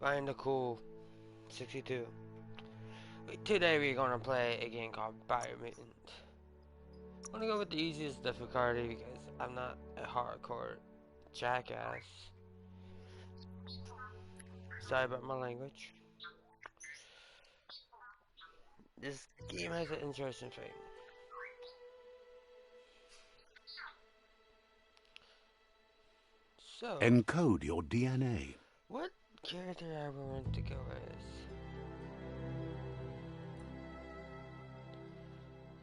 Find the cool 62. Today we're gonna play a game called Biomutant. I'm gonna go with the easiest difficulty because I'm not a hardcore jackass. Sorry about my language. This game has an interesting thing. So, Encode your DNA. what character I want to go as?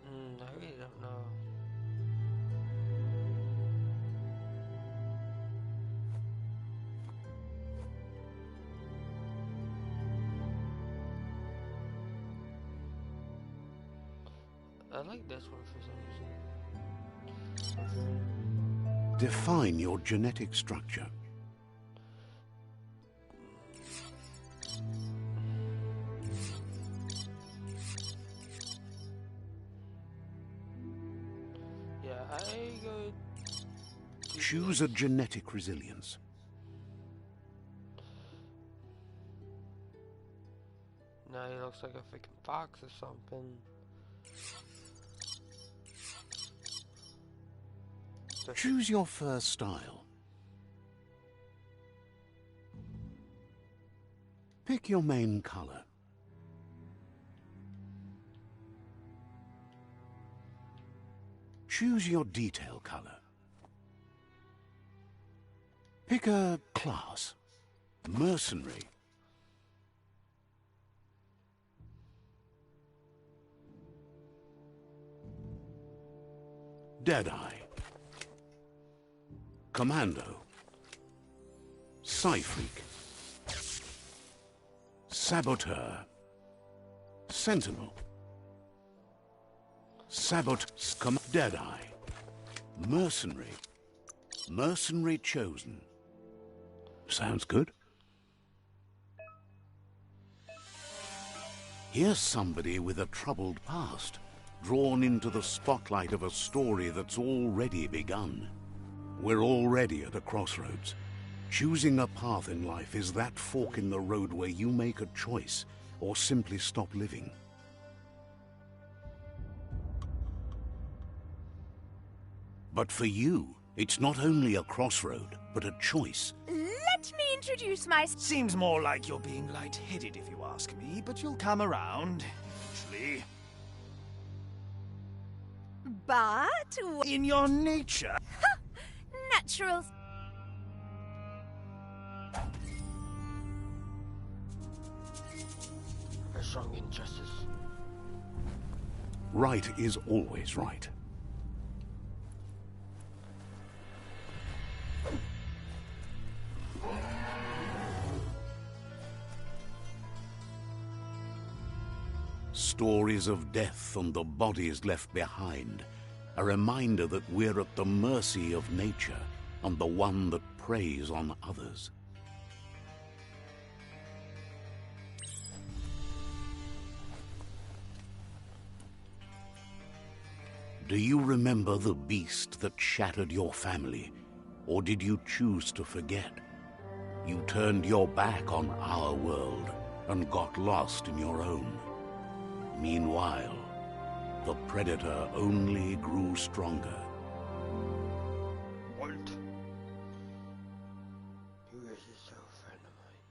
I really don't know. I like this one for some reason. Define your genetic structure. Yeah, I go. Choose a genetic resilience. Now he looks like a freaking fox or something. Choose your fur style. Pick your main color. Choose your detail color. Pick a class. Mercenary. Deadeye. Commando. Psy-Freak. Saboteur. Sentinel. Deadeye. Mercenary. Mercenary chosen. Sounds good. Here's somebody with a troubled past, drawn into the spotlight of a story that's already begun. We're already at a crossroads. Choosing a path in life is that fork in the road where you make a choice or simply stop living. But for you, it's not only a crossroad, but a choice. Let me introduce myself. Seems more like you're being light-headed if you ask me, but you'll come around, eventually. But In your nature. natural. A strong injustice. Right is always right. Stories of death and the bodies left behind, a reminder that we're at the mercy of nature and the one that preys on others. Do you remember the beast that shattered your family, or did you choose to forget? You turned your back on our world and got lost in your own. Meanwhile, the predator only grew stronger. What? Who is this old friend of mine?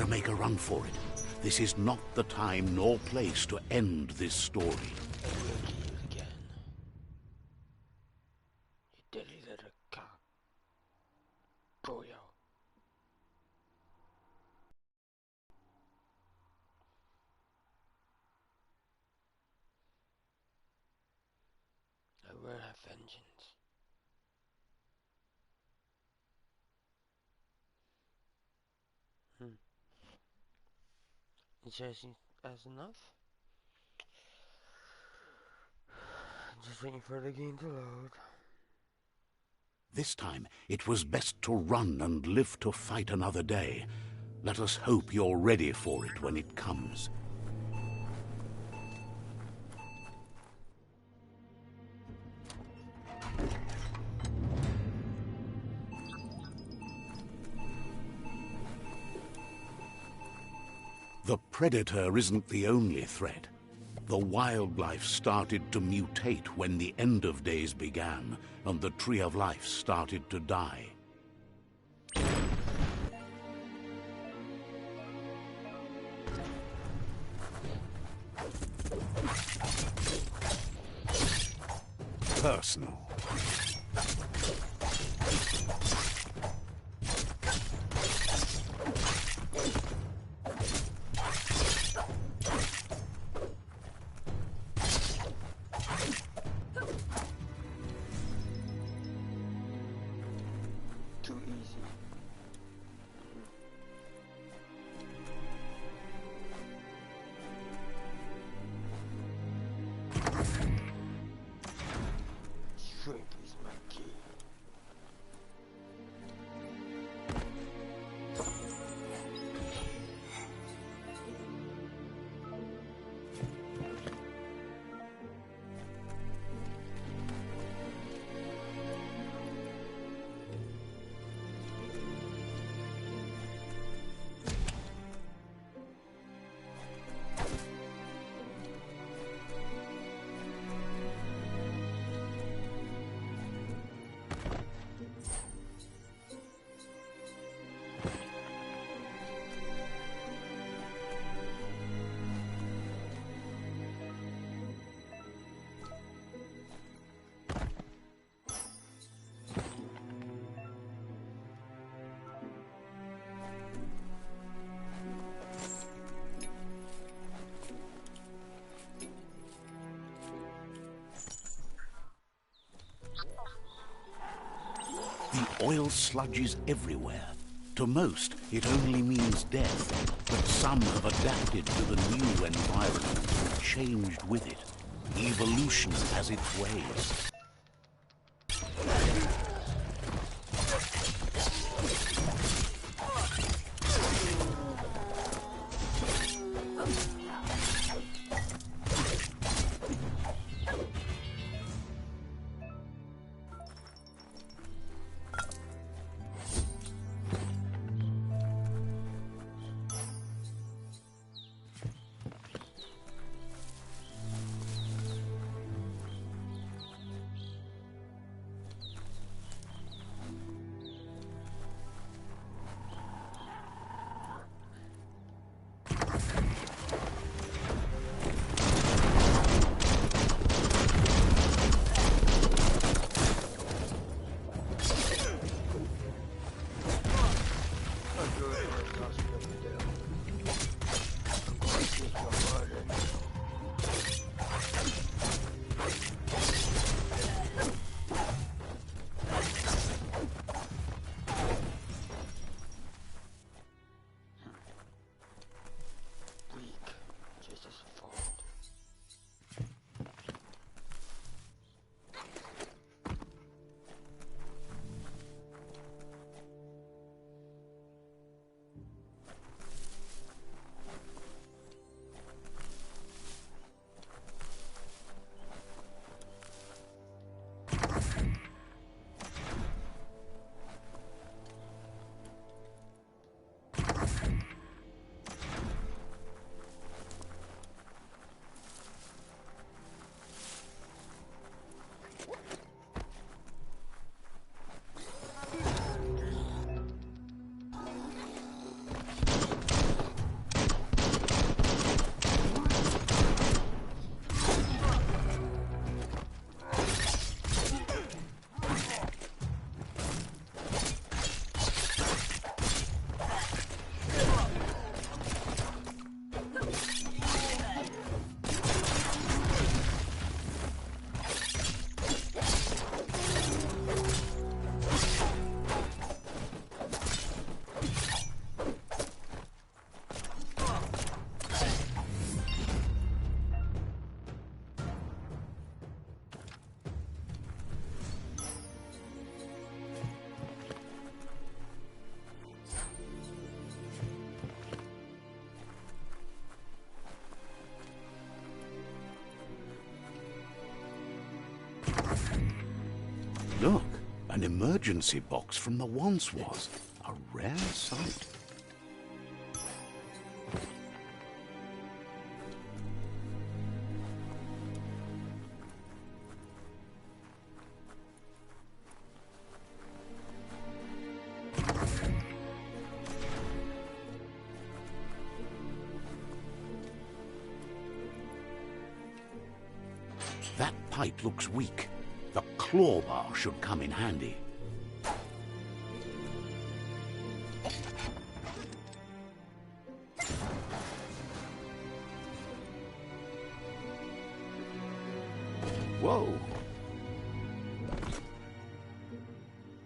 better make a run for it. This is not the time nor place to end this story. I will kill you again. You dirty little cock. Boyo. I will have vengeance. It says as enough. Just waiting for the game to load. This time, it was best to run and live to fight another day. Let us hope you're ready for it when it comes. The predator isn't the only threat. The wildlife started to mutate when the end of days began, and the tree of life started to die. Personal. Too easy. Shrimp is my key. The oil sludge is everywhere. To most, it only means death, but some have adapted to the new environment and changed with it. Evolution has its ways. Look, an emergency box from the once was. A rare sight. That pipe looks weak. The claw bar should come in handy. Whoa!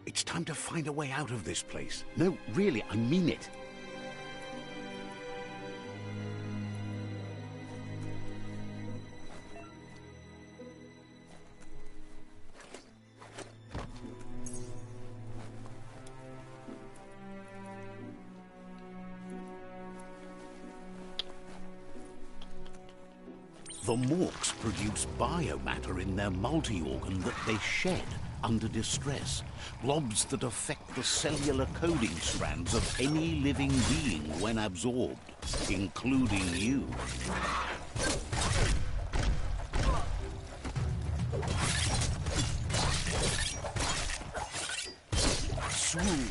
It's time to find a way out of this place. No, really, I mean it. The Morks produce biomatter in their multi-organ that they shed under distress. Blobs that affect the cellular coding strands of any living being when absorbed, including you. Swoon.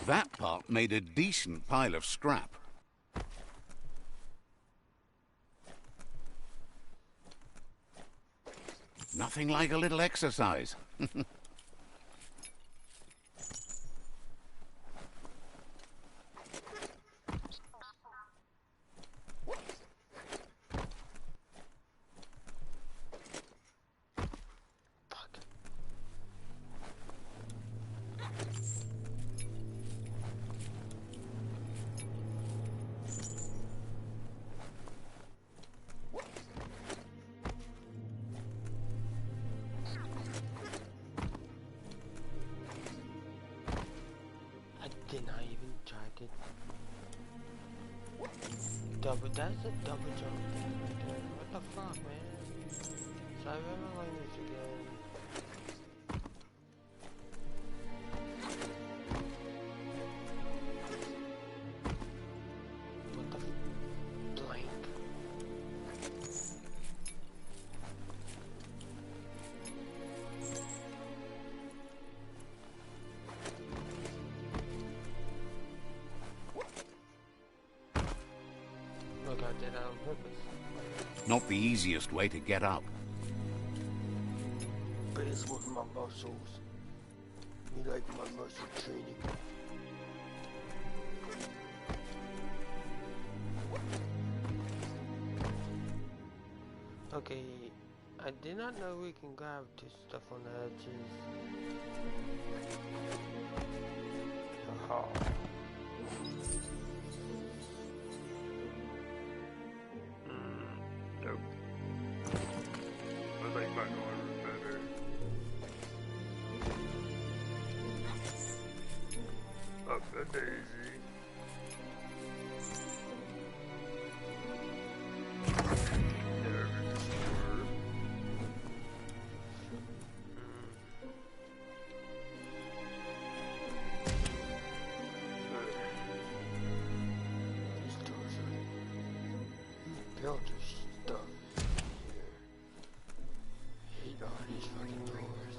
That part made a decent pile of scrap. Nothing like a little exercise. Did not even try to double. That's a double jump thing right there. What the fuck, man? So I remember like this again. What the blank? Look, I did that on purpose. Not the easiest way to get up. But it's working my muscles. You like my muscle training? Okay, I did not know we can grab this stuff on the edges. Aha. Nope. I like my armor better. Up the daisy. Never restore. These doors are built stuff here. Hate all these fucking doors.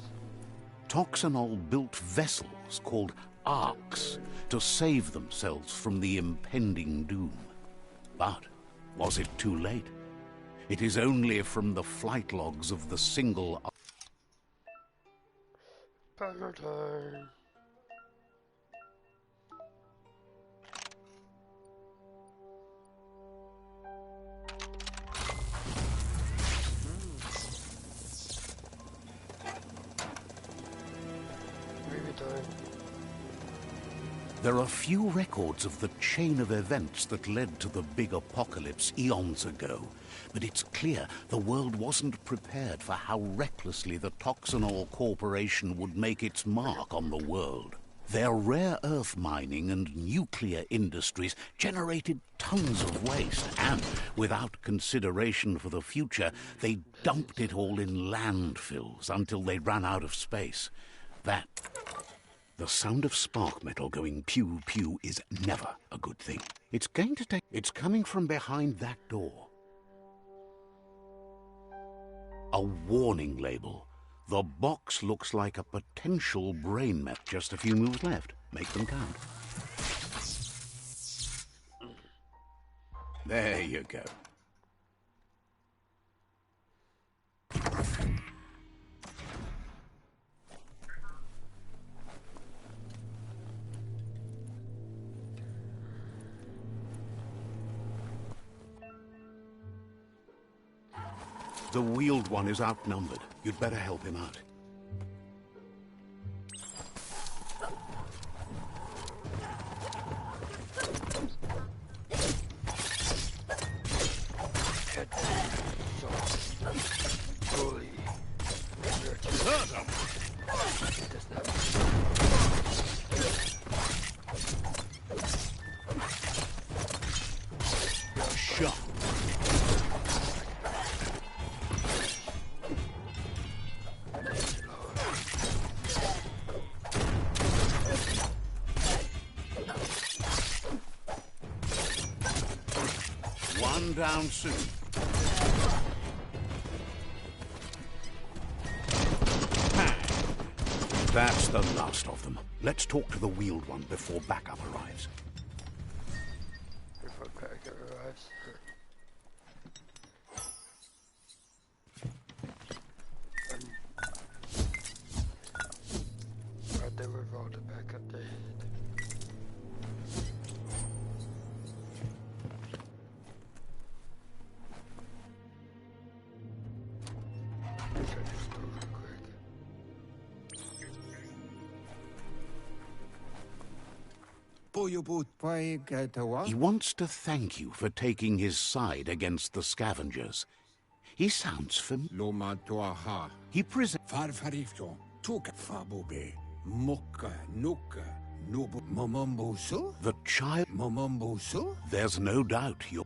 Toxanol built vessels called arcs to save themselves from the impending doom. But was it too late? It is only from the flight logs of the single... Power time. There are few records of the chain of events that led to the big apocalypse eons ago, but it's clear the world wasn't prepared for how recklessly the Toxanol Corporation would make its mark on the world. Their rare earth mining and nuclear industries generated tons of waste, and without consideration for the future, they dumped it all in landfills until they ran out of space. The sound of spark metal going pew-pew is never a good thing. It's coming from behind that door. A warning label. The box looks like a potential brain map. Just a few moves left. Make them count. There you go. The wheeled one is outnumbered. You'd better help him out. Shot. One down soon. That's the last of them. Let's talk to the wheeled one before backup arrives. Before backup arrives. Right there, we've rolled it back up there. He wants to thank you for taking his side against the scavengers. He sounds familiar. He presents... The child... There's no doubt you're...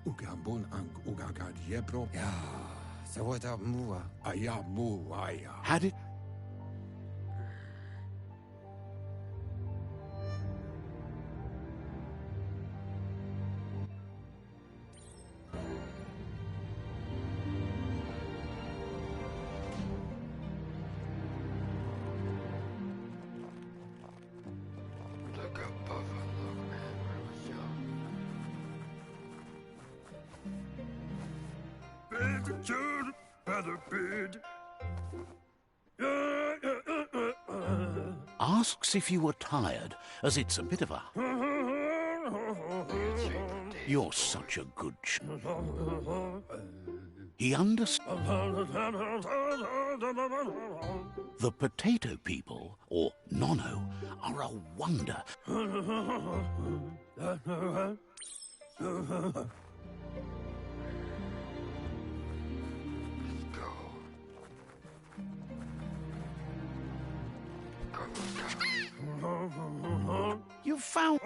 Had it... Look above him, look, man, when I was young. Asks if you were tired, as it's a bit of a... You're such a good He understands. The potato people, or Nono, are a wonder. You found...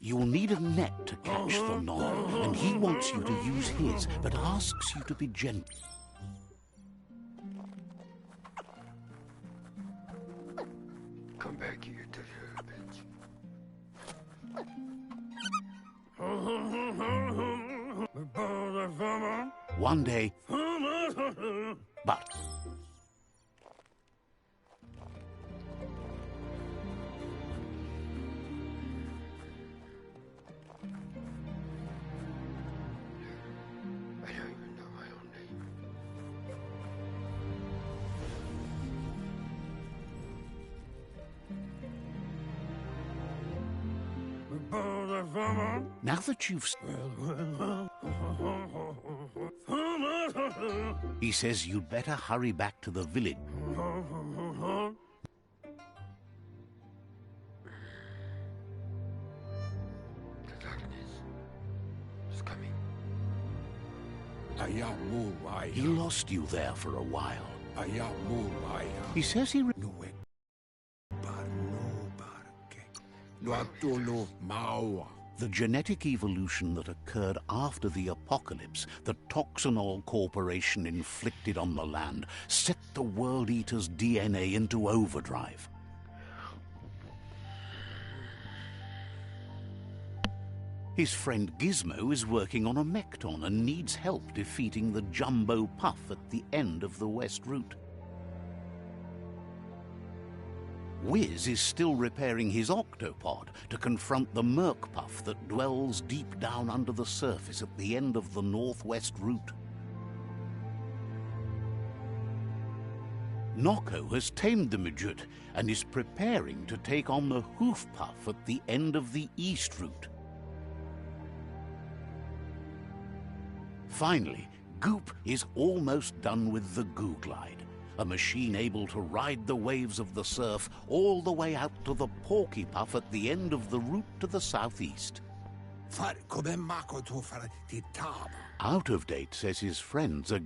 You'll need a net to catch the Nono, and he wants you to use his, but asks you to be gentle. Come back here, dirty bitch. One day... But... I don't even know my own name. Now that you've... He says you'd better hurry back to the village. The darkness is coming. He lost you there for a while. He says he... The genetic evolution that occurred after the apocalypse the Toxanol Corporation inflicted on the land set the World Eater's DNA into overdrive. His friend Gizmo is working on a Mekton and needs help defeating the Jumbo Puff at the end of the West Route. Wiz is still repairing his octopod to confront the Merc Puff that dwells deep down under the surface at the end of the Northwest Route. Nocco has tamed the midget and is preparing to take on the Hoof Puff at the end of the East Route. Finally, Goop is almost done with the Goo Glide, a machine able to ride the waves of the surf all the way out to the Porky Puff at the end of the route to the southeast. Out of Date says his friends are...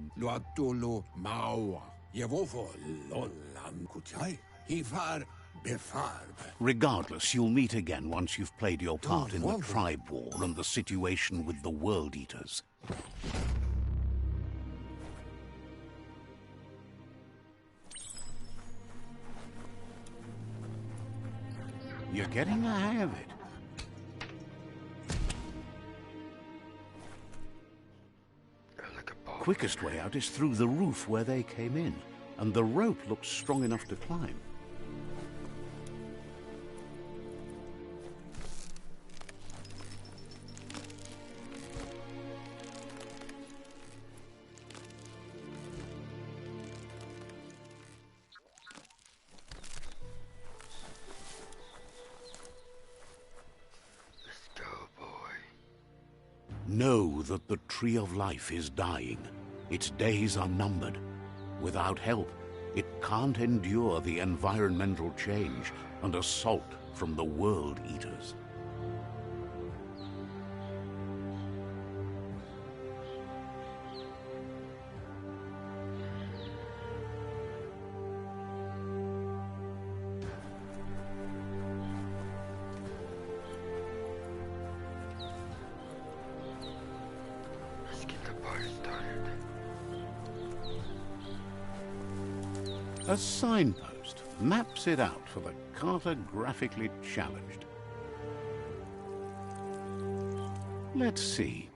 Regardless, you'll meet again once you've played your part in the tribe war and the situation with the World Eaters. You're getting the hang of it. Quickest way out is through the roof where they came in, and the rope looks strong enough to climb. Know that the Tree of Life is dying. Its days are numbered. Without help, it can't endure the environmental change and assault from the World Eaters. A signpost maps it out for the cartographically challenged. Let's see.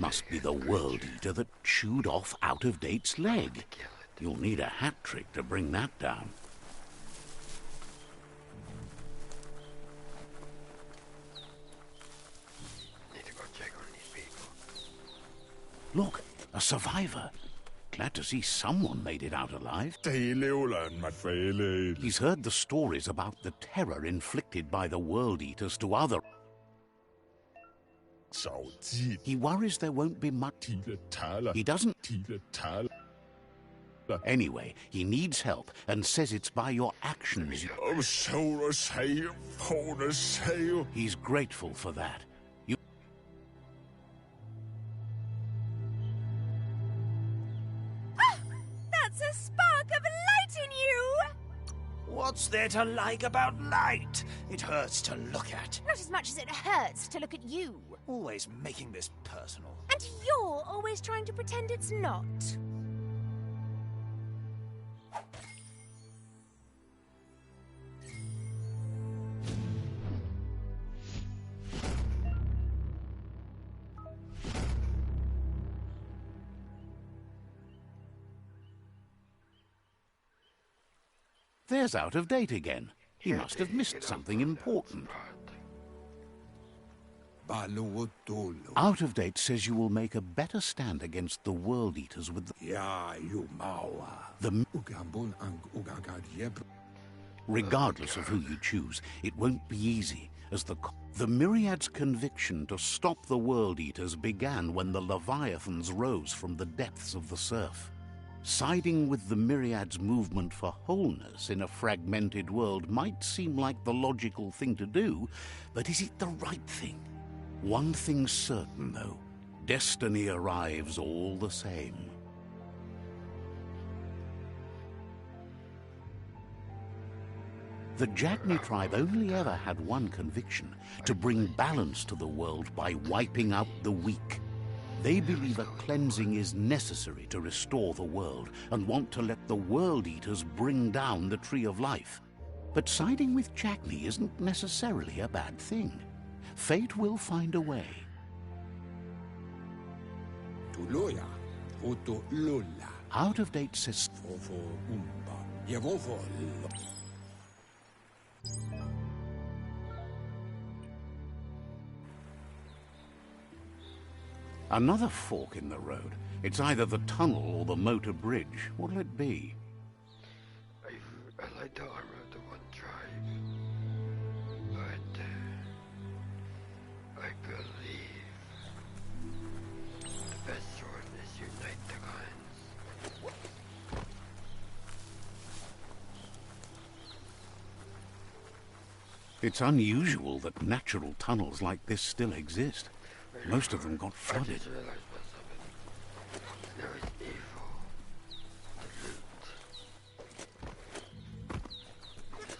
Must be the World Eater that chewed off Out of Date's leg. You'll need a hat trick to bring that down. Need to go check on these people. Look, a survivor. Glad to see someone made it out alive. He's heard the stories about the terror inflicted by the World Eaters to other... He worries there won't be much. He doesn't... Anyway, he needs help and says it's by your actions. He's grateful for that. That's a spark of light in you! What's there to like about light? It hurts to look at. Not as much as it hurts to look at you. Always making this personal. And you're always trying to pretend it's not. There's Out of Date again. He must have missed something important. Out of Date says you will make a better stand against the World Eaters with Regardless of who you choose, it won't be easy, as the Myriad's conviction to stop the World Eaters began when the Leviathans rose from the depths of the surf. Siding with the Myriad's movement for wholeness in a fragmented world might seem like the logical thing to do, but is it the right thing? One thing's certain, though. Destiny arrives all the same. The Jagni tribe only ever had one conviction: to bring balance to the world by wiping out the weak. They believe a cleansing is necessary to restore the world and want to let the World Eaters bring down the Tree of Life. But siding with Jagni isn't necessarily a bad thing. Fate will find a way. Out of Date says... Another fork in the road. It's either the tunnel or the motor bridge. What'll it be? I like the armor of the one tribe, but I believe the best sword is unite the clans. It's unusual that natural tunnels like this still exist. Most of them got flooded. I just realized something. There is evil. The loot. This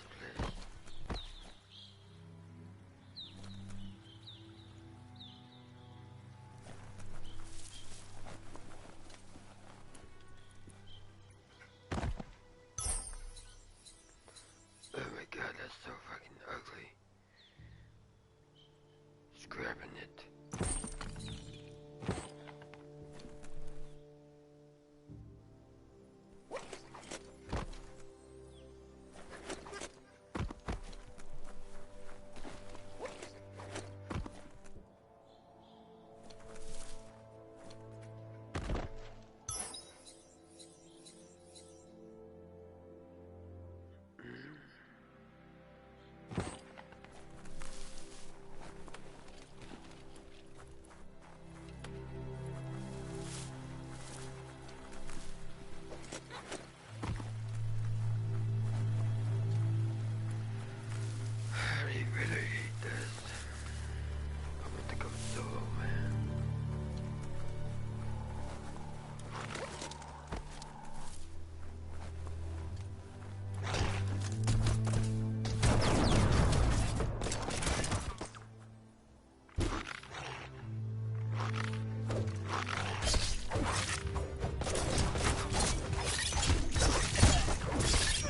place. Oh my god, that's so fucking ugly. Just grabbing it.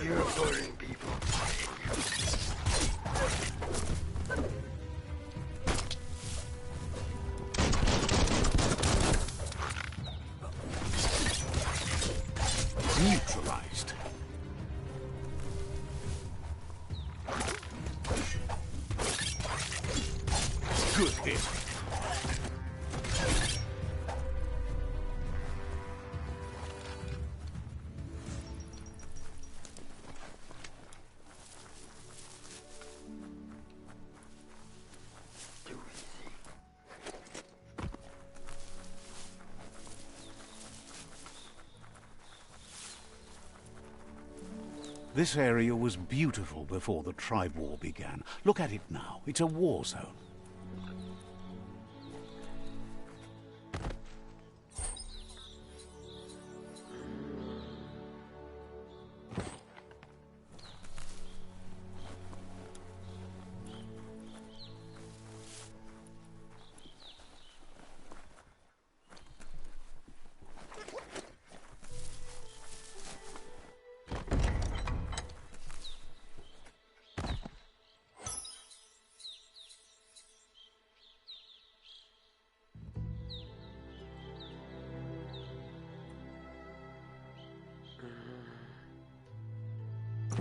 You're boring people. Neutralized. Good hit. This area was beautiful before the tribe war began. Look at it now. It's a war zone.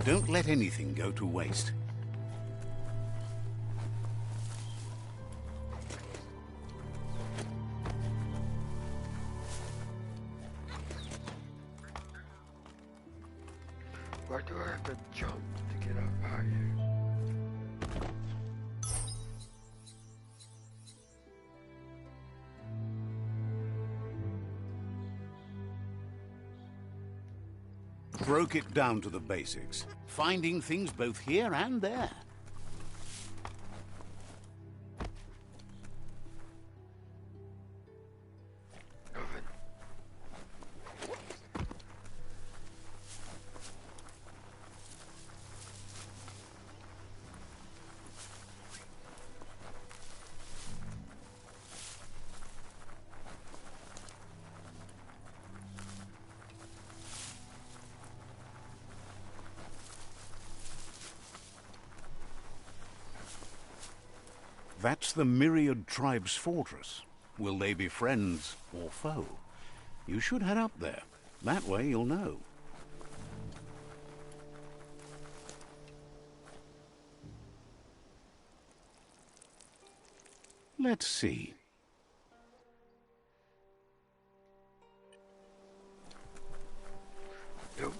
Don't let anything go to waste. Where do I have to jump to get up out here? Broke it down to the basics, finding things both here and there. Oven. That's the Myriad Tribe's fortress. Will they be friends or foe? You should head up there. That way you'll know. Let's see. Nope.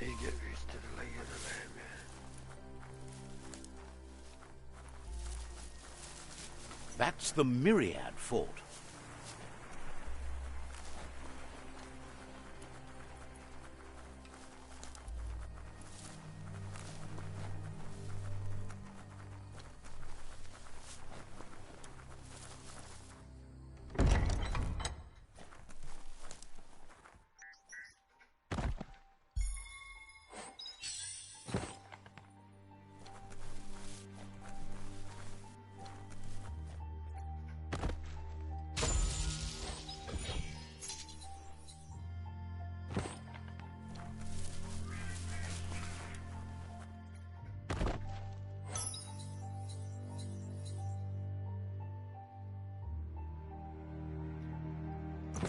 I need to get used to the lay of the land, man. That's the Myriad Fort.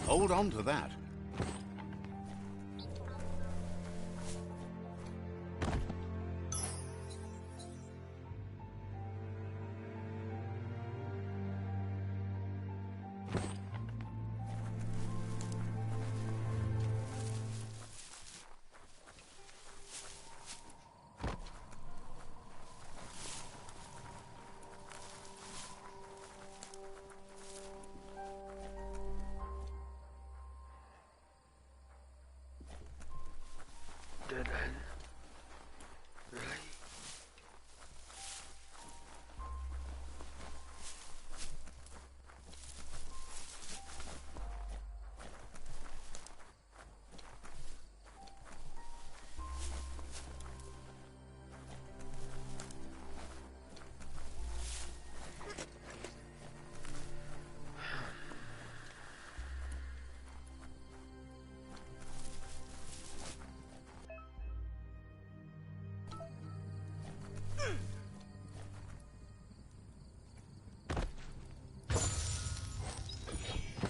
Hold on to that. Dead end. Really?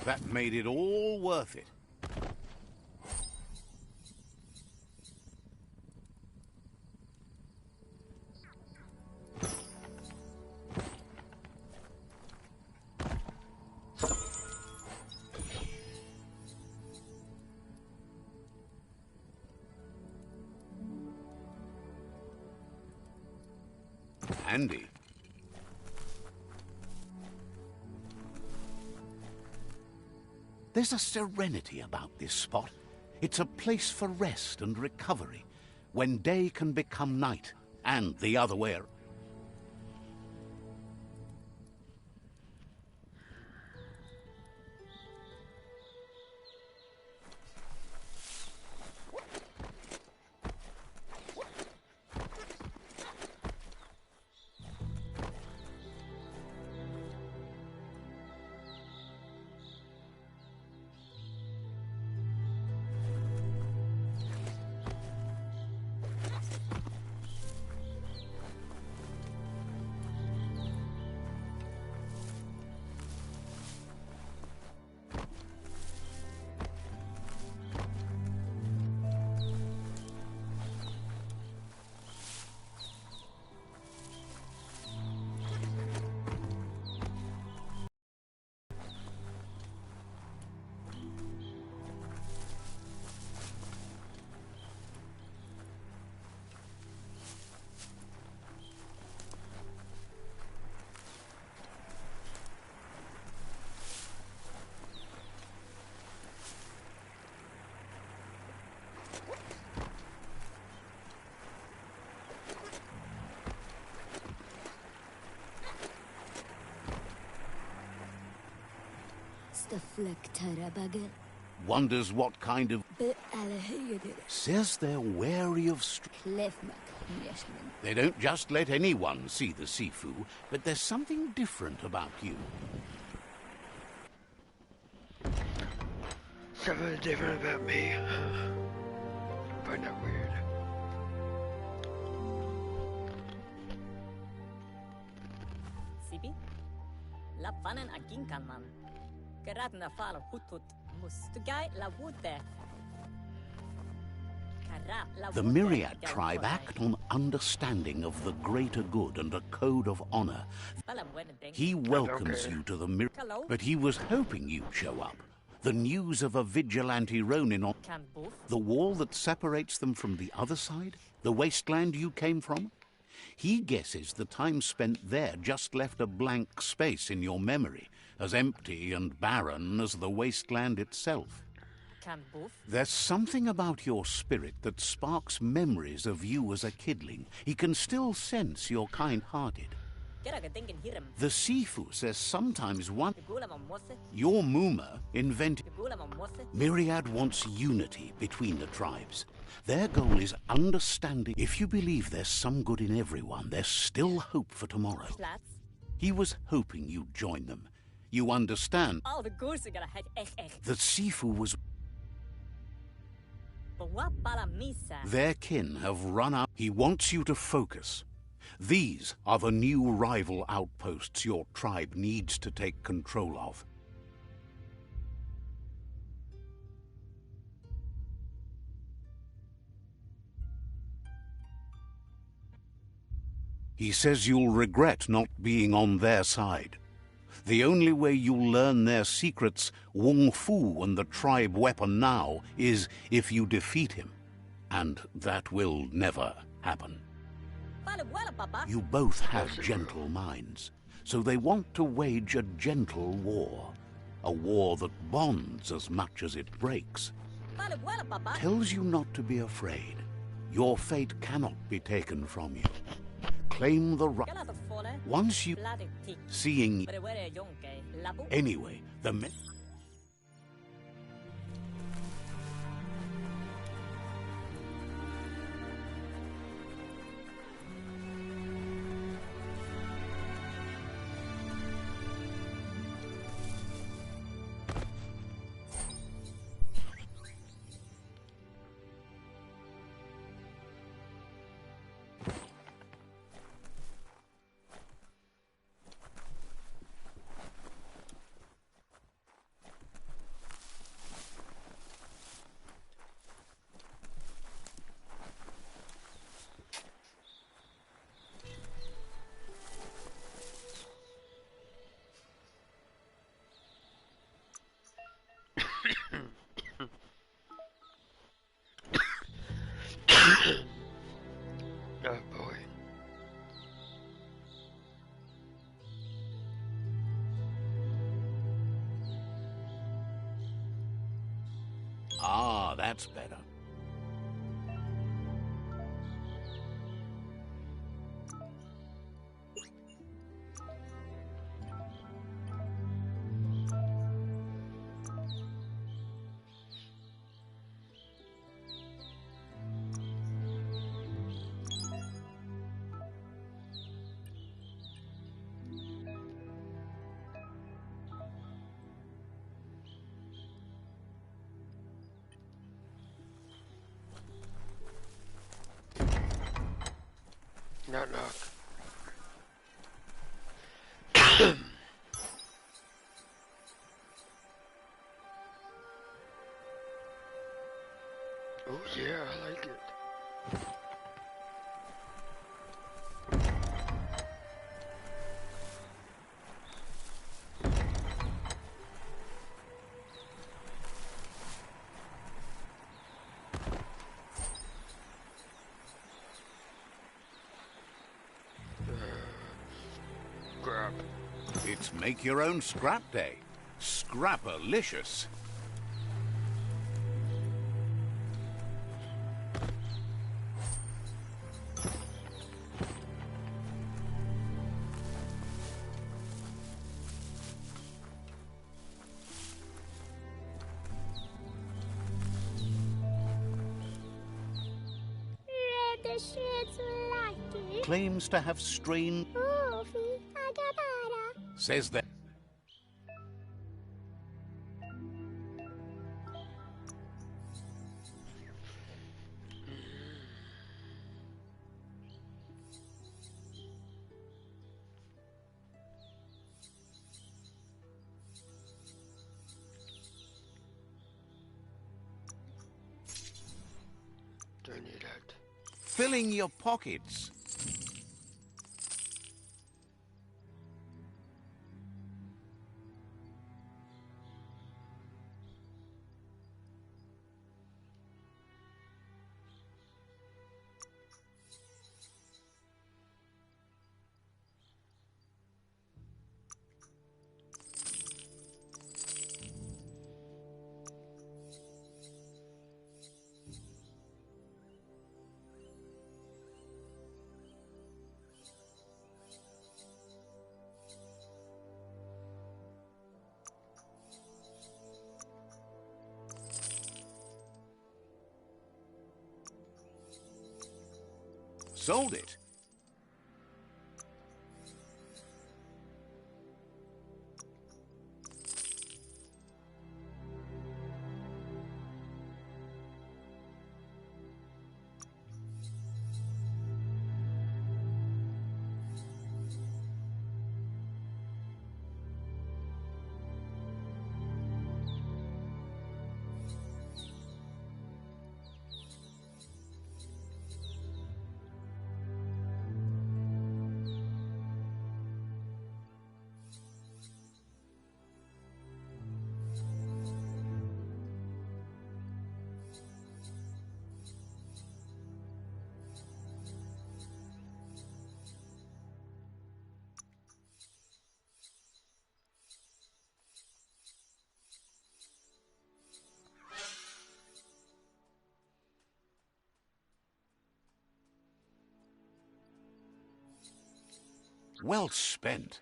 That made it all worth it. Handy. There's a serenity about this spot. It's a place for rest and recovery, when day can become night, and the other way around. Wonders what kind of... Says they're wary of... They don't just let anyone see the Sifu, but there's something different about you. Something different about me. I find that weird. Sibi? La panen aginkanman. Geradna fal hutut mustugai la wute. The Myriad tribe act on understanding of the greater good and a code of honor. He welcomes you to the Myriad, but he was hoping you'd show up. The news of a vigilante Ronin on the wall that separates them from the other side, the wasteland you came from. He guesses the time spent there just left a blank space in your memory, as empty and barren as the wasteland itself. There's something about your spirit that sparks memories of you as a kidling. He can still sense you're kind-hearted. The Sifu says sometimes your Muma invented... Myriad wants unity between the tribes. Their goal is understanding. If you believe there's some good in everyone, there's still hope for tomorrow. He was hoping you'd join them. You understand? The Sifu was... Their kin have run out. He wants you to focus. These are the new rival outposts your tribe needs to take control of. He says you'll regret not being on their side. The only way you'll learn their secrets, Wung Fu and the tribe weapon now, is if you defeat him. And that will never happen. You both have gentle minds, so they want to wage a gentle war. A war that bonds as much as it breaks. Tells you not to be afraid. Your fate cannot be taken from you. Claim the right. Once you... Seeing... Anyway, the... Oh boy. Ah, that's better. Knock knock. Oh yeah, I like it. Scrap. It's make your own scrap day. Scrapalicious. claims to have strange... Says that... Don't need that. Filling your pockets. Sold it. Well spent.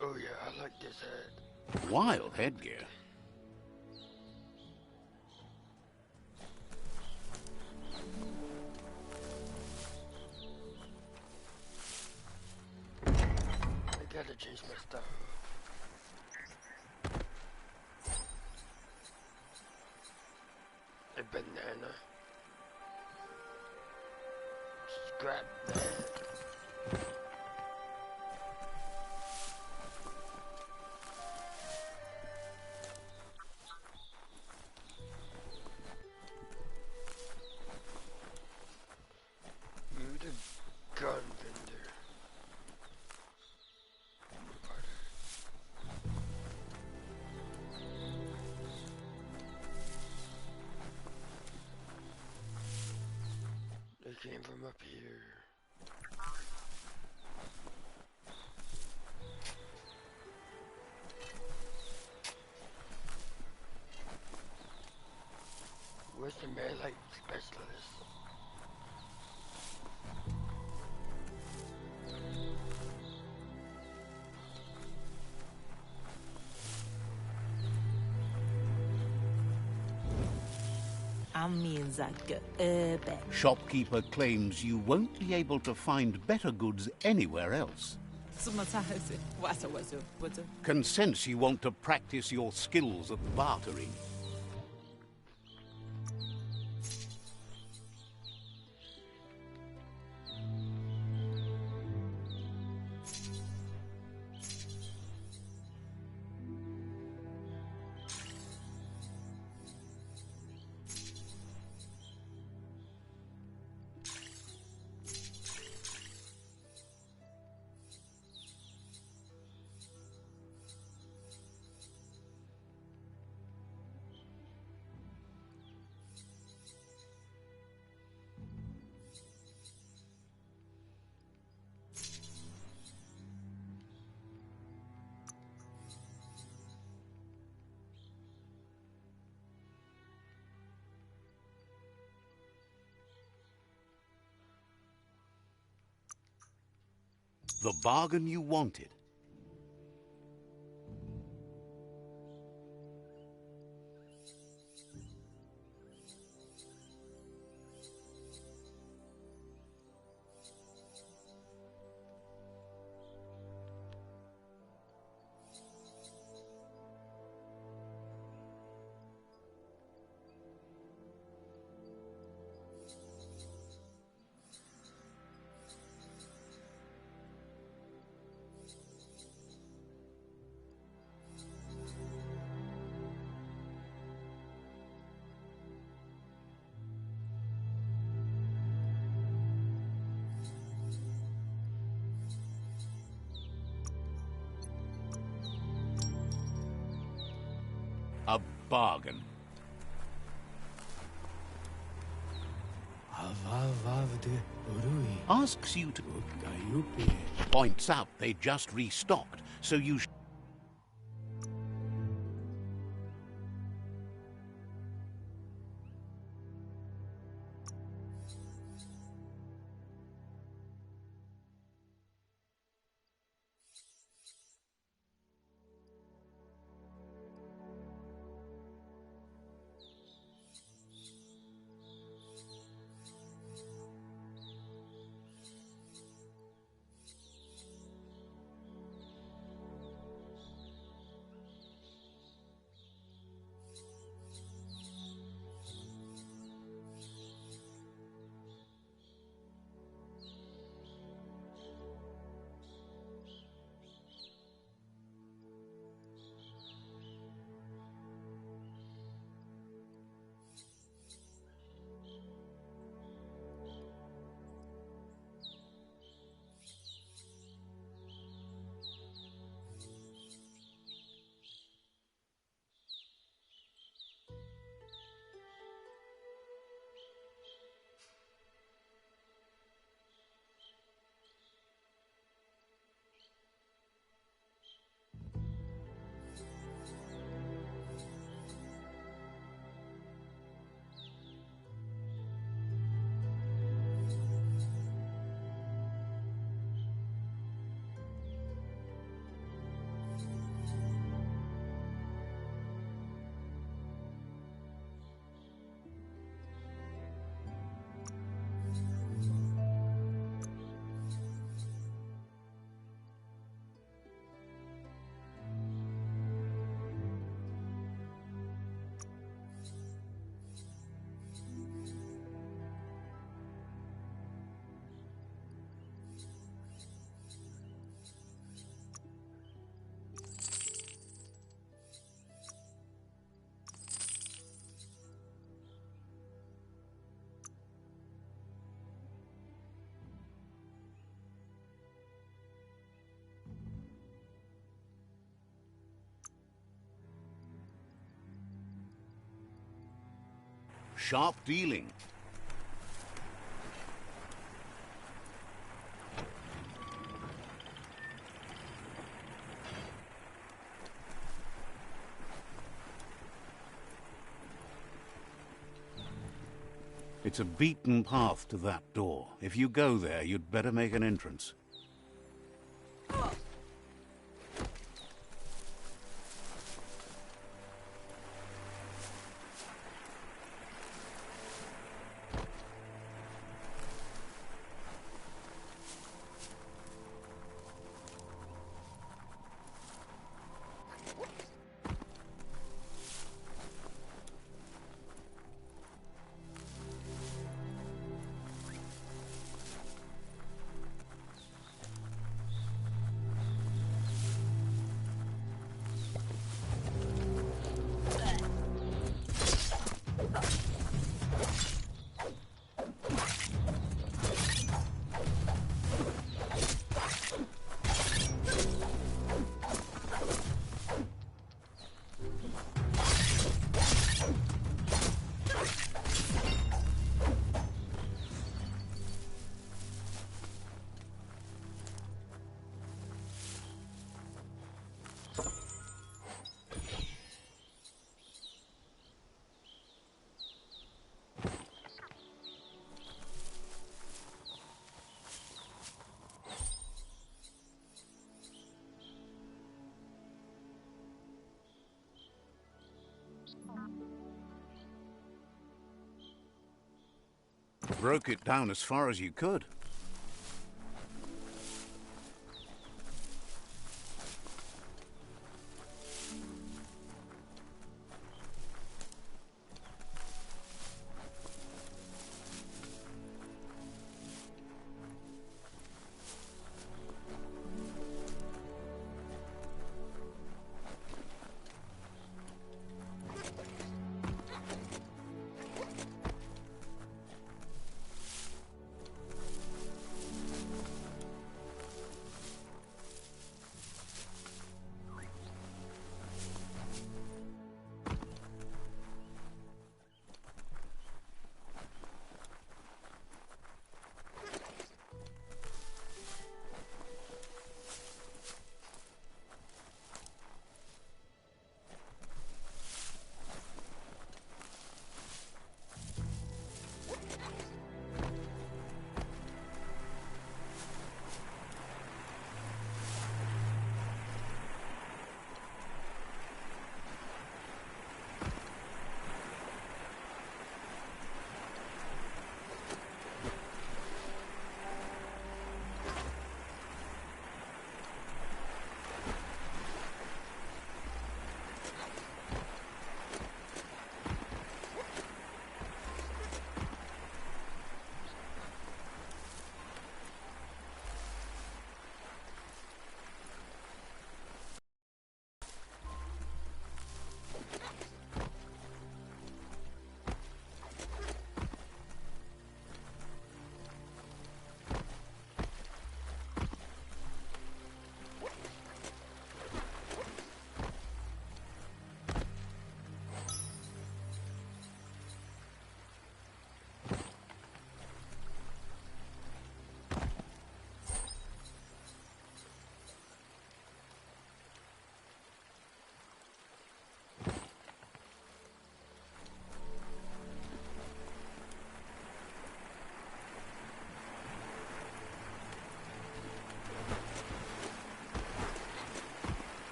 Oh yeah, I like this head. Wild headgear. I gotta change my stuff. A banana. Scrap that. You're the gun vendor. They came from up here. Where's the melee specialist? Shopkeeper claims you won't be able to find better goods anywhere else. Can sense you want to practice your skills at bartering. The bargain you wanted. A bargain. Asks you to... Points out they just restocked, so you... Sharp dealing. It's a beaten path to that door. If you go there, you'd better make an entrance. broke it down as far as you could.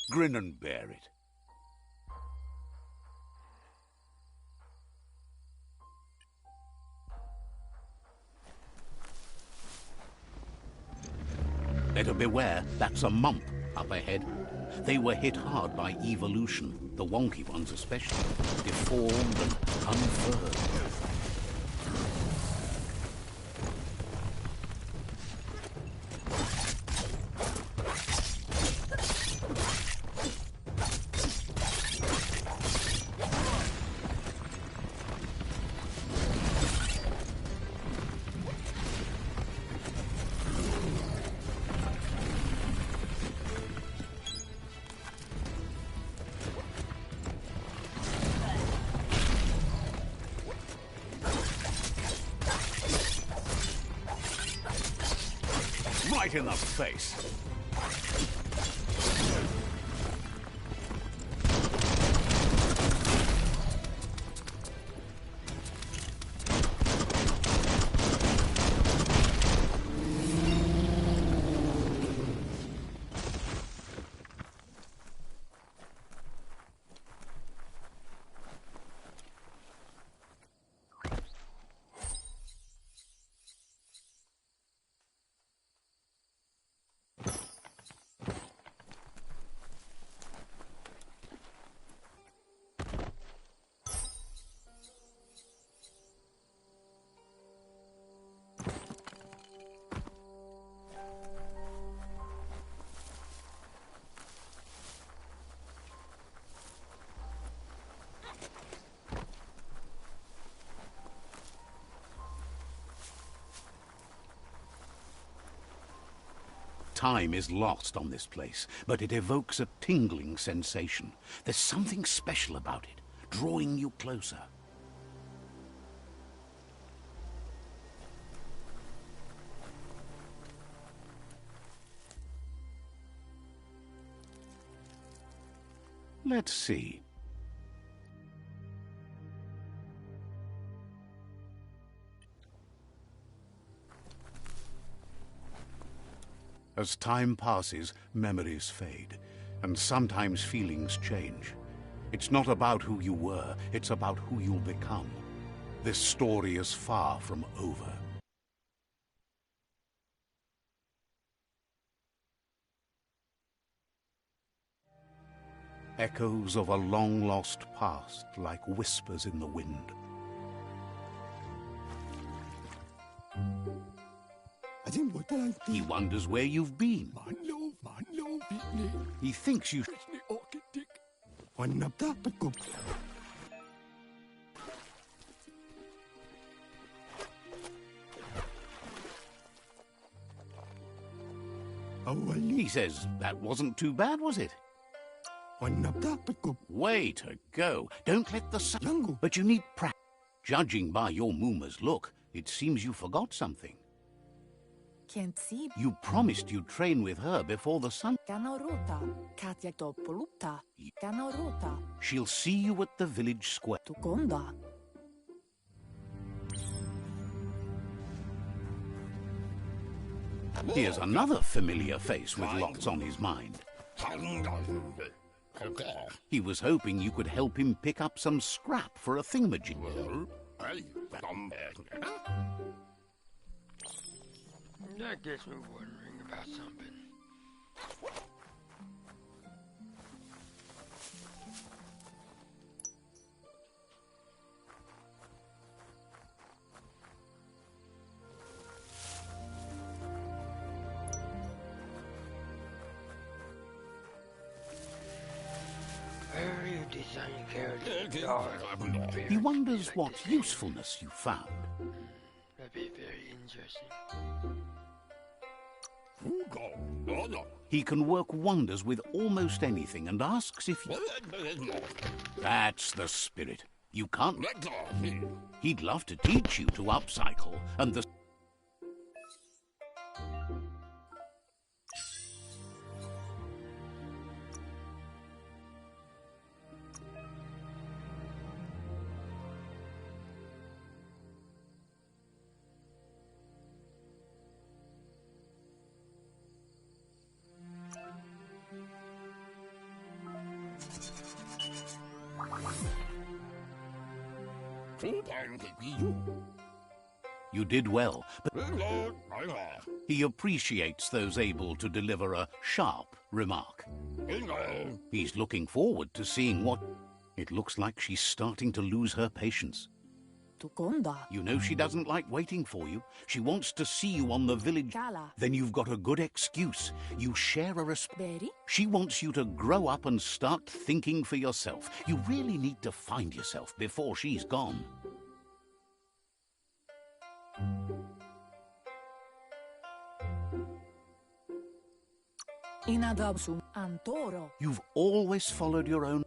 Grin and bear it. Better beware, that's a mump up ahead. They were hit hard by evolution, the wonky ones especially, deformed and unfurled. Right in the face. Time is lost on this place, but it evokes a tingling sensation. There's something special about it, drawing you closer. Let's see. As time passes, memories fade, and sometimes feelings change. It's not about who you were, it's about who you'll become. This story is far from over. Echoes of a long-lost past, like whispers in the wind. He wonders where you've been. He thinks you... He says, that wasn't too bad, was it? Way to go. Don't let the sun... But you need practice. Judging by your Mooma's look, it seems you forgot something. Can't see. You promised you'd train with her before the sun... She'll see you at the village square. Here's another familiar face with lots on his mind. He was hoping you could help him pick up some scrap for a thingamajig. That gets me wondering about something. Very design character. He wonders what usefulness you found. That'd be very interesting. He can work wonders with almost anything and asks if you... That's the spirit. You can't... He'd love to teach you to upcycle, and the... You did well, but he appreciates those able to deliver a sharp remark. He's looking forward to seeing what... It looks like she's starting to lose her patience. You know she doesn't like waiting for you. She wants to see you on the village. Then you've got a good excuse. You share a She wants you to grow up and start thinking for yourself. You really need to find yourself before she's gone. You've always followed your own...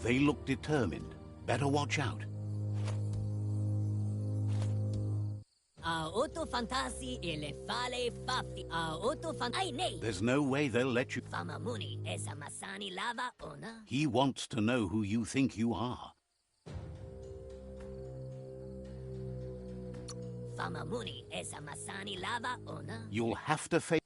They look determined. Better watch out. There's no way they'll let you. He wants to know who you think you are. You'll have to face...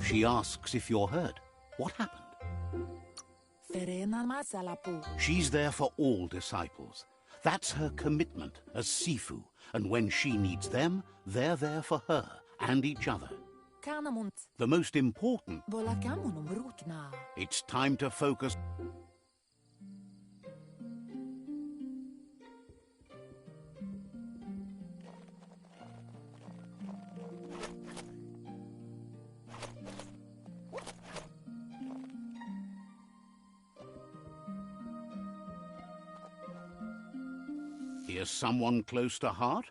She asks if you're hurt. What happened? She's there for all disciples. That's her commitment as Sifu, and when she needs them, they're there for her and each other. The most important, it's time to focus. Here's someone close to heart?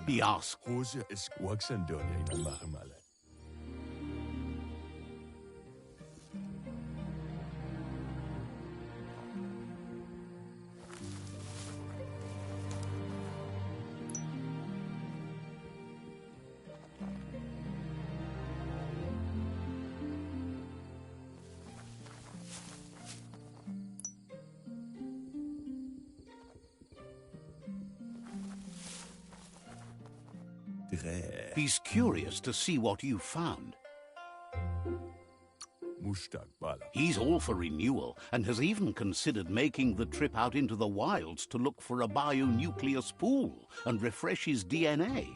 He asks. He's curious to see what you found. He's all for renewal and has even considered making the trip out into the wilds to look for a bionuclear pool and refresh his DNA.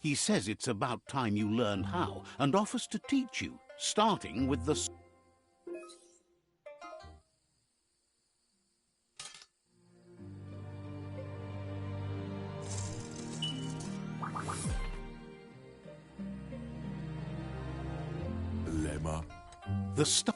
He says it's about time you learned how and offers to teach you, starting with the... The stuff.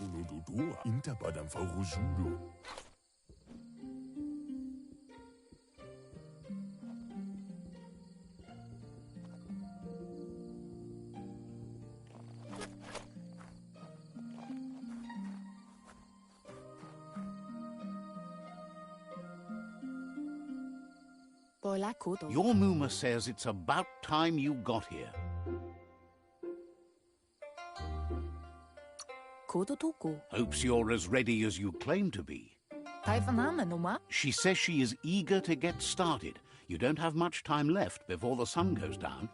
Your Muma says it's about time you got here. Hopes you're as ready as you claim to be. She says she is eager to get started. You don't have much time left before the sun goes down.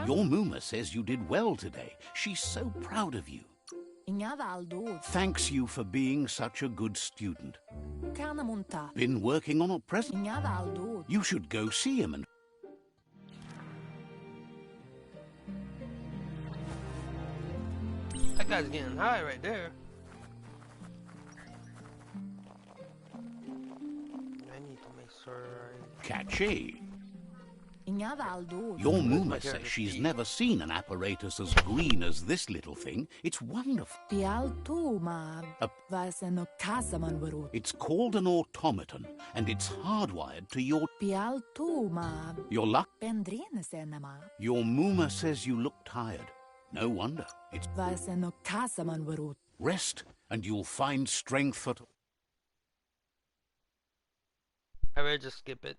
Your Muma says you did well today. She's so proud of you. Thanks you for being such a good student. Been working on a present. You should go see him and... That guy's getting high right there. I need to make sure I... Catchy. Your Muma says she's never seen an apparatus as green as this little thing. It's wonderful. It's called an automaton, and it's hardwired to your... Your luck? Your Muma says you look tired. No wonder. It's... Rest, and you'll find strength for... I better just skip it.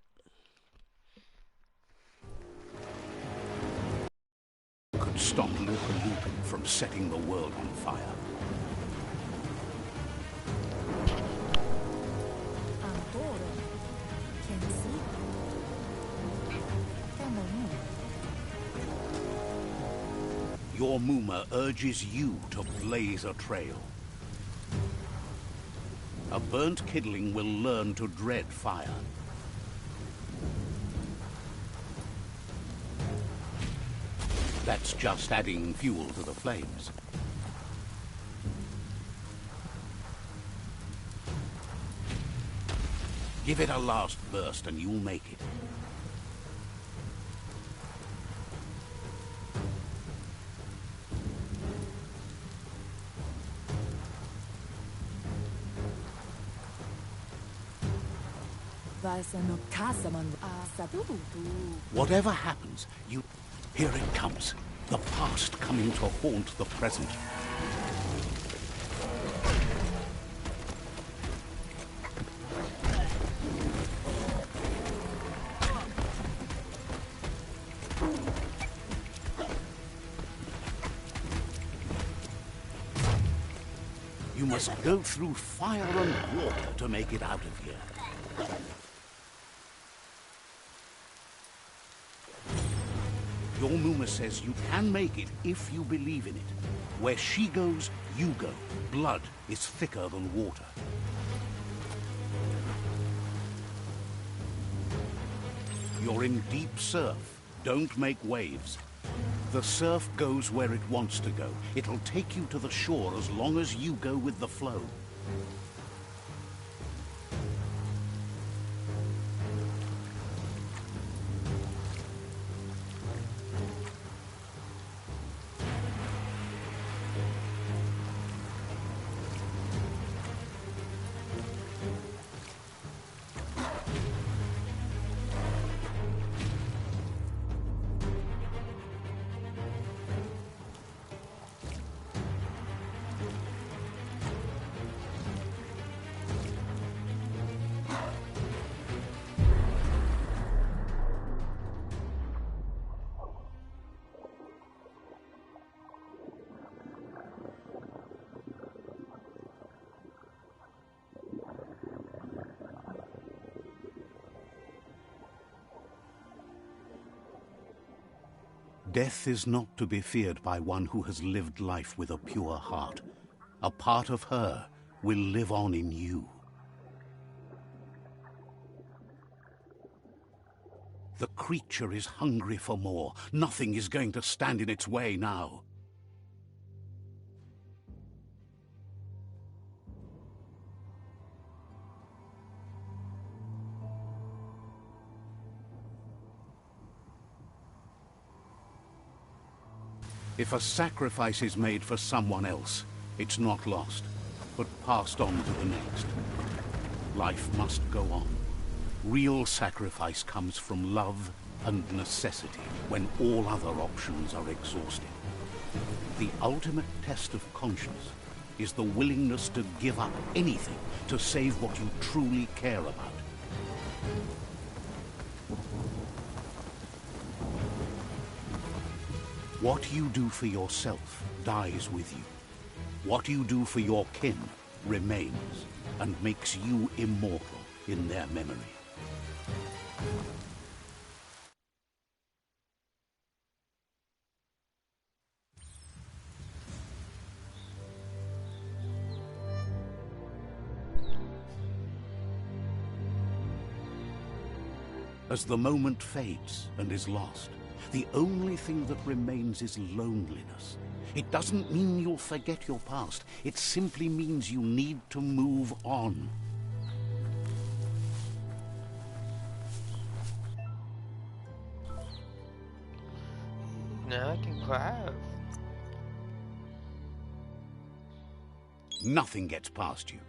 Could stop Lupa from setting the world on fire. Your Muma urges you to blaze a trail. A burnt kidling will learn to dread fire. That's just adding fuel to the flames. Give it a last burst and you'll make it. Whatever happens, you... Here it comes. The past coming to haunt the present. You must go through fire and water to make it out of here. Your Muma says you can make it if you believe in it. Where she goes, you go. Blood is thicker than water. You're in deep surf. Don't make waves. The surf goes where it wants to go. It'll take you to the shore as long as you go with the flow. Death is not to be feared by one who has lived life with a pure heart. A part of her will live on in you. The creature is hungry for more. Nothing is going to stand in its way now. If a sacrifice is made for someone else, it's not lost, but passed on to the next. Life must go on. Real sacrifice comes from love and necessity, when all other options are exhausted. The ultimate test of conscience is the willingness to give up anything to save what you truly care about. What you do for yourself dies with you. What you do for your kin remains and makes you immortal in their memory. As the moment fades and is lost, the only thing that remains is loneliness. It doesn't mean you'll forget your past. It simply means you need to move on. Now I can craft. Nothing gets past you.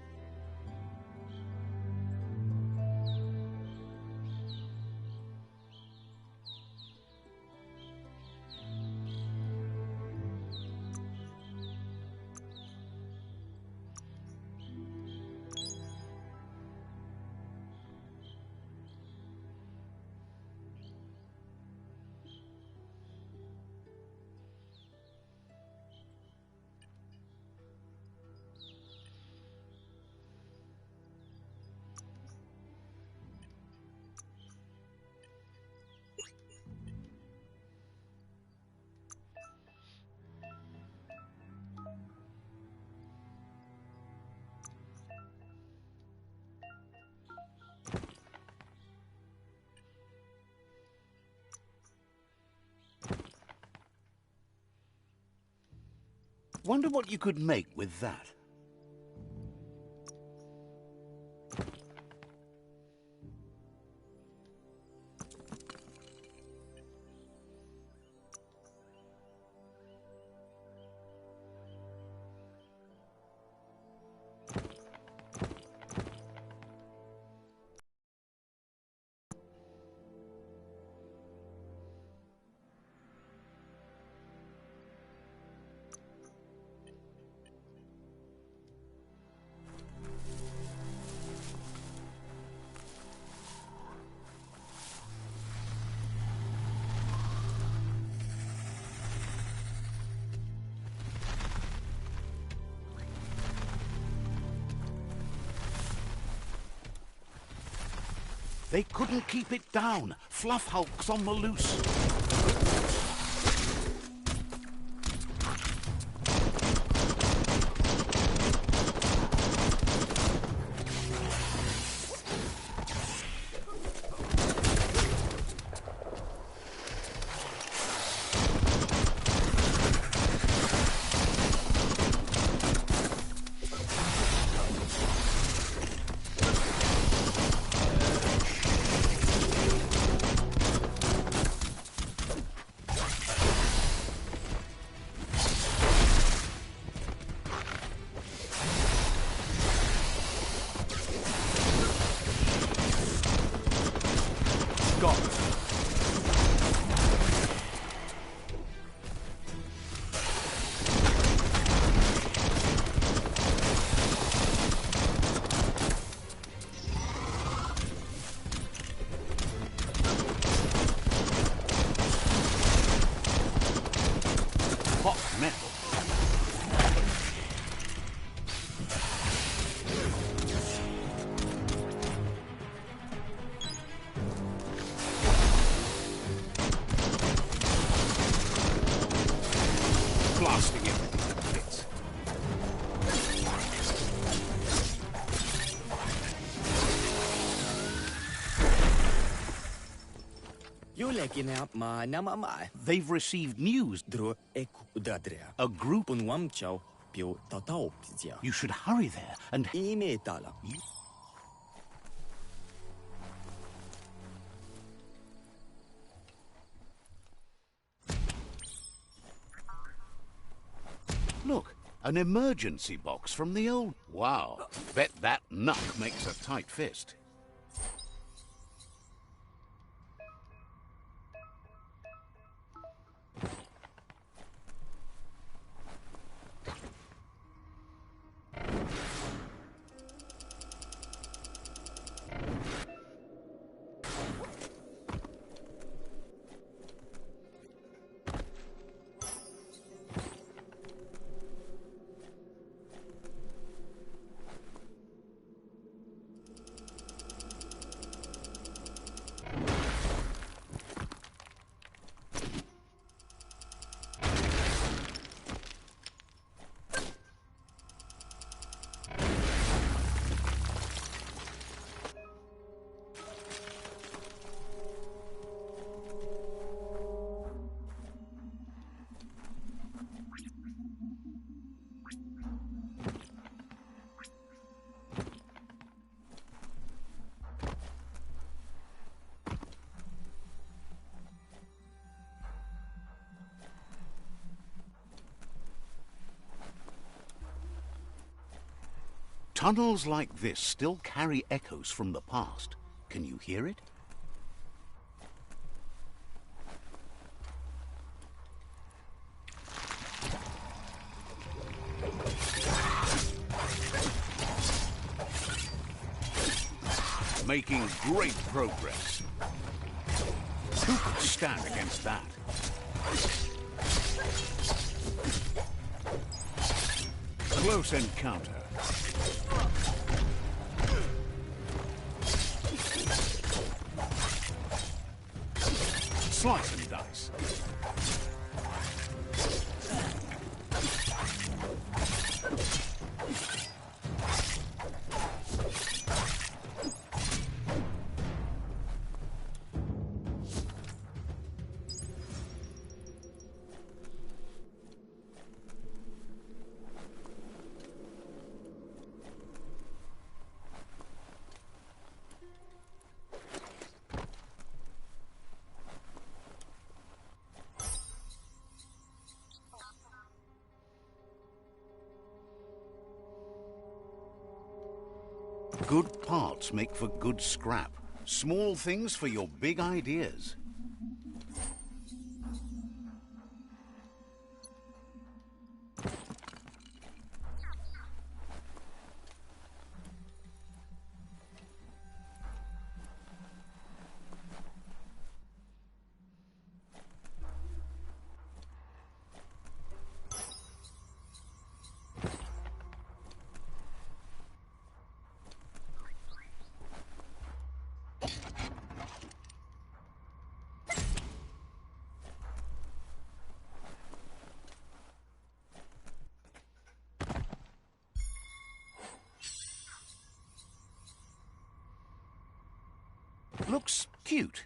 Wonder what you could make with that. They couldn't keep it down. Fluff Hulk's on the loose. Blasting it. Bits. They've received news. A group. You should hurry there and... Look, an emergency box from the old... Wow, bet that nut makes a tight fist. Tunnels like this still carry echoes from the past. Can you hear it? Making great progress. Who could stand against that? Close encounter. Slice and dice. Good parts make for good scrap. Small things for your big ideas. looks cute.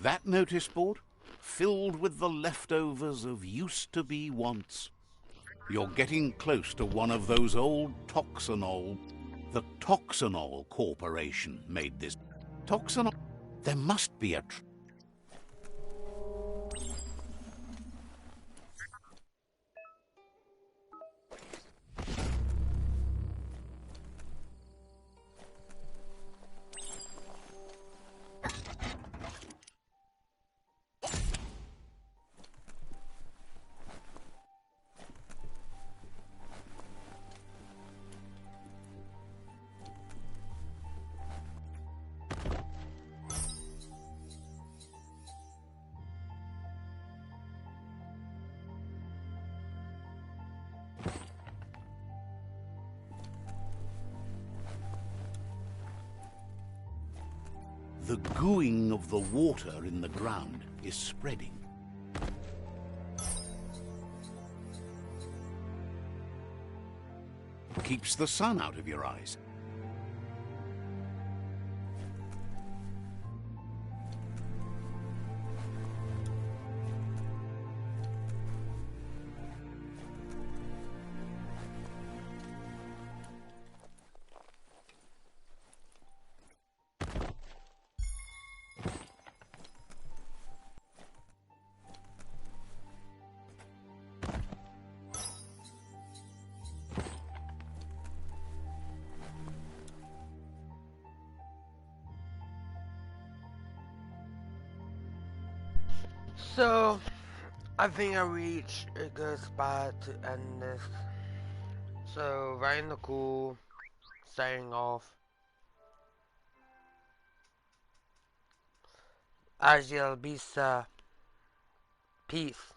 That notice board, filled with the leftovers of used-to-be wants. You're getting close to one of those old Toxanol. The Toxanol Corporation made this. Toxanol? There must be a... The gooing of the water in the ground is spreading. Keeps the sun out of your eyes. So, I think I reached a good spot to end this. So, right in the cool, starting off. Agil Bisa. Peace.